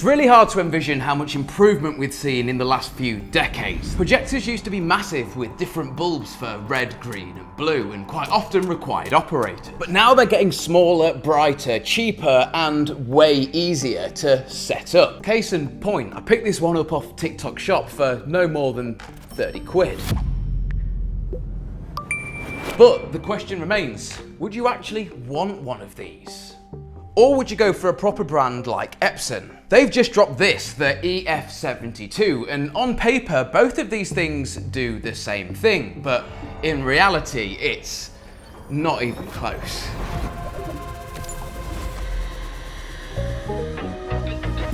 It's really hard to envision how much improvement we've seen in the last few decades. Projectors used to be massive with different bulbs for red, green and blue, and quite often required operators. But now they're getting smaller, brighter, cheaper and way easier to set up. Case in point, I picked this one up off TikTok Shop for no more than 30 quid. But the question remains, would you actually want one of these? Or would you go for a proper brand like Epson? They've just dropped this, the EF72, and on paper, both of these things do the same thing, but in reality, it's not even close.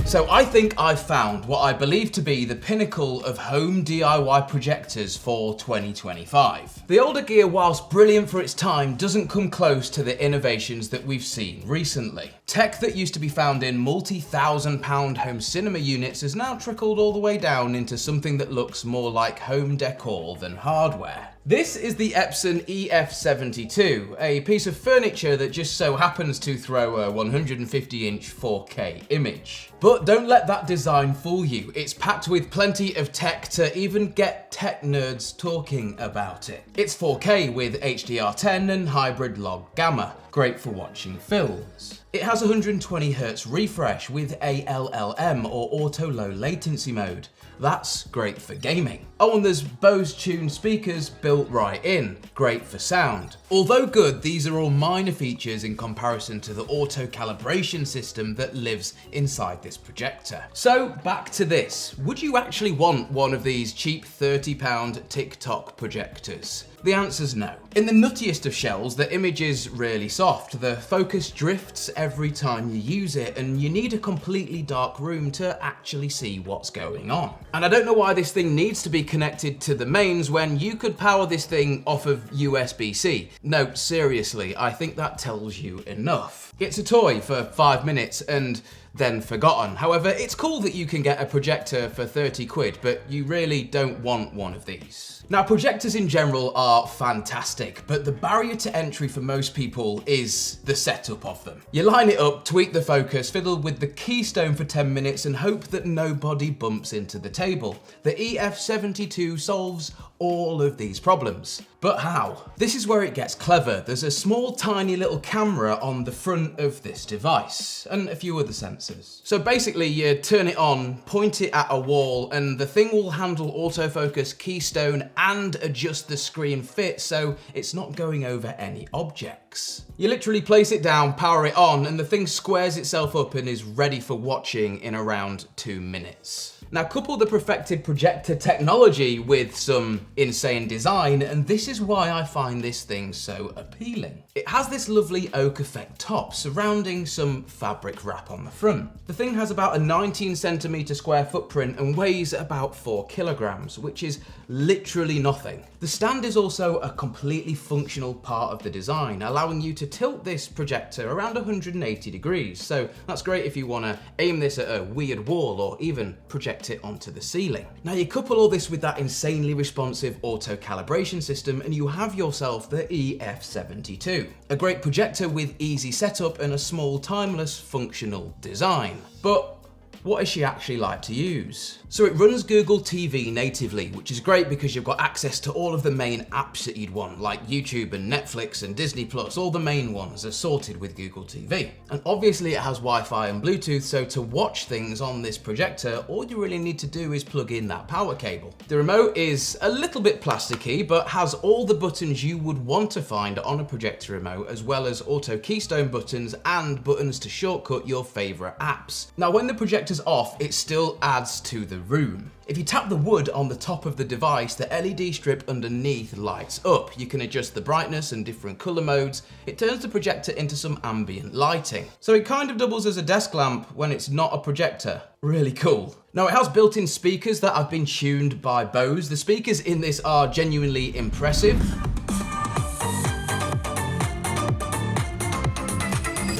So I think I've found what I believe to be the pinnacle of home DIY projectors for 2025. The older gear, whilst brilliant for its time, doesn't come close to the innovations that we've seen recently. Tech that used to be found in multi-thousand-pound home cinema units has now trickled all the way down into something that looks more like home decor than hardware. This is the Epson EF72, a piece of furniture that just so happens to throw a 150-inch 4K image. But don't let that design fool you. It's packed with plenty of tech to even get tech nerds talking about it. It's 4K with HDR10 and hybrid log gamma, great for watching films. It has 120Hz refresh with ALLM or auto low latency mode. That's great for gaming. Oh, and there's Bose tuned speakers built right in, great for sound. Although good, these are all minor features in comparison to the auto calibration system that lives inside this projector. So back to this, would you actually want one of these cheap £30 TikTok projectors? The answer's no. In the nuttiest of shells, the image is really soft. The focus drifts every time you use it, and you need a completely dark room to actually see what's going on. And I don't know why this thing needs to be connected to the mains when you could power this thing off of USB-C. No, seriously, I think that tells you enough. It's a toy for 5 minutes and then forgotten. However, it's cool that you can get a projector for 30 quid, but you really don't want one of these. Now, projectors in general are fantastic, but the barrier to entry for most people is the setup of them. You line it up, tweak the focus, fiddle with the keystone for 10 minutes and hope that nobody bumps into the table. The EF72 solves all of these problems. But how? This is where it gets clever. There's a small tiny little camera on the front of this device and a few other sensors. So basically you turn it on, point it at a wall, and the thing will handle autofocus, keystone and adjust the screen fit so it's not going over any objects. You literally place it down, power it on, and the thing squares itself up and is ready for watching in around 2 minutes. Now couple the perfected projector technology with some insane design, and this is why I find this thing so appealing. It has this lovely oak effect top surrounding some fabric wrap on the front. The thing has about a 19cm square footprint and weighs about 4 kilograms, which is literally nothing. The stand is also a completely functional part of the design, allowing you to tilt this projector around 180 degrees. So that's great if you want to aim this at a weird wall or even project it onto the ceiling. Now you couple all this with that insanely responsive auto calibration system and you have yourself the EF72, a great projector with easy setup and a small, timeless, functional design. But what is she actually like to use? So it runs Google TV natively, which is great because you've got access to all of the main apps that you'd want, like YouTube and Netflix and Disney Plus. All the main ones are sorted with Google TV. And obviously it has Wi-Fi and Bluetooth, so to watch things on this projector, all you really need to do is plug in that power cable. The remote is a little bit plasticky, but has all the buttons you would want to find on a projector remote, as well as auto keystone buttons and buttons to shortcut your favorite apps. Now when the projector's off, it still adds to the room. If you tap the wood on the top of the device, the LED strip underneath lights up. You can adjust the brightness and different color modes. It turns the projector into some ambient lighting. So it kind of doubles as a desk lamp when it's not a projector. Really cool. Now it has built-in speakers that have been tuned by Bose. The speakers in this are genuinely impressive.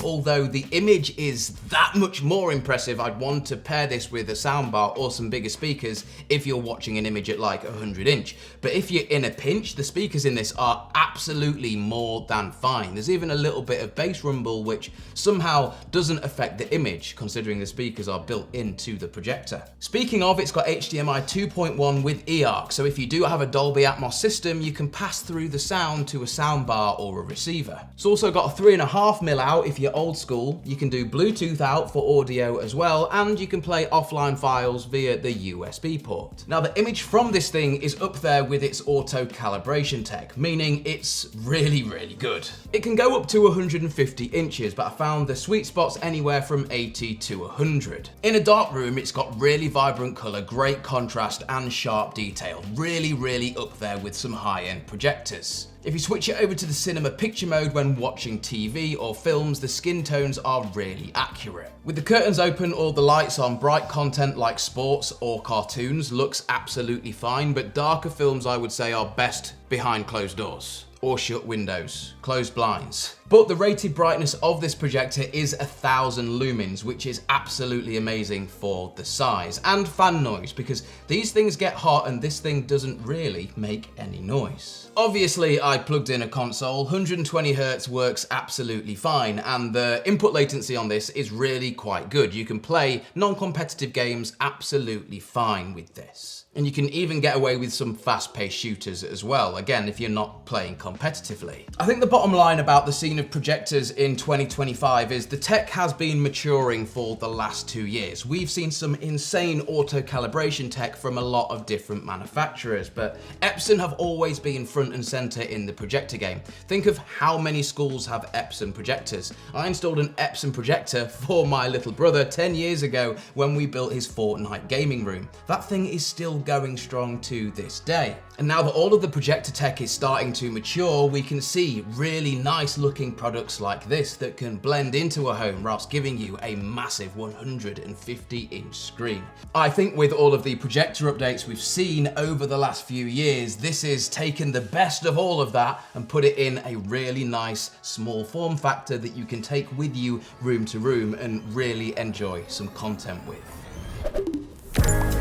All although the image is that much more impressive, I'd want to pair this with a soundbar or some bigger speakers if you're watching an image at like 100 inch. But if you're in a pinch, the speakers in this are absolutely more than fine. There's even a little bit of bass rumble, which somehow doesn't affect the image, considering the speakers are built into the projector. Speaking of, it's got HDMI 2.1 with eARC, so if you do have a Dolby Atmos system, you can pass through the sound to a soundbar or a receiver. It's also got a 3.5mm out if you're old school. You can do Bluetooth out for audio as well, and you can play offline files via the USB port. Now, the image from this thing is up there with its auto calibration tech, meaning it's really, really good. It can go up to 150 inches, but I found the sweet spots anywhere from 80 to 100. In a dark room, it's got really vibrant color, great contrast, and sharp detail. Really, really up there with some high-end projectors. If you switch it over to the cinema picture mode when watching TV or films, the skin tones are really accurate. With the curtains open or the lights on, bright content like sports or cartoons looks absolutely fine, but darker films I would say are best behind closed doors or shut windows, closed blinds. But the rated brightness of this projector is 1000 lumens, which is absolutely amazing for the size, and fan noise, because these things get hot and this thing doesn't really make any noise. Obviously, I plugged in a console. 120 Hz works absolutely fine, and the input latency on this is really quite good. You can play non-competitive games absolutely fine with this. And you can even get away with some fast-paced shooters as well, again, if you're not playing competitively. I think the bottom line about the scene of projectors in 2025 is the tech has been maturing for the last 2 years. We've seen some insane auto calibration tech from a lot of different manufacturers, but Epson have always been front and center in the projector game. Think of how many schools have Epson projectors. I installed an Epson projector for my little brother 10 years ago when we built his Fortnite gaming room. That thing is still going strong to this day. And now that all of the projector tech is starting to mature, we can see really nice looking products like this that can blend into a home whilst giving you a massive 150-inch screen. I think with all of the projector updates we've seen over the last few years, this is taken the best of all of that and put it in a really nice small form factor that you can take with you room to room and really enjoy some content with.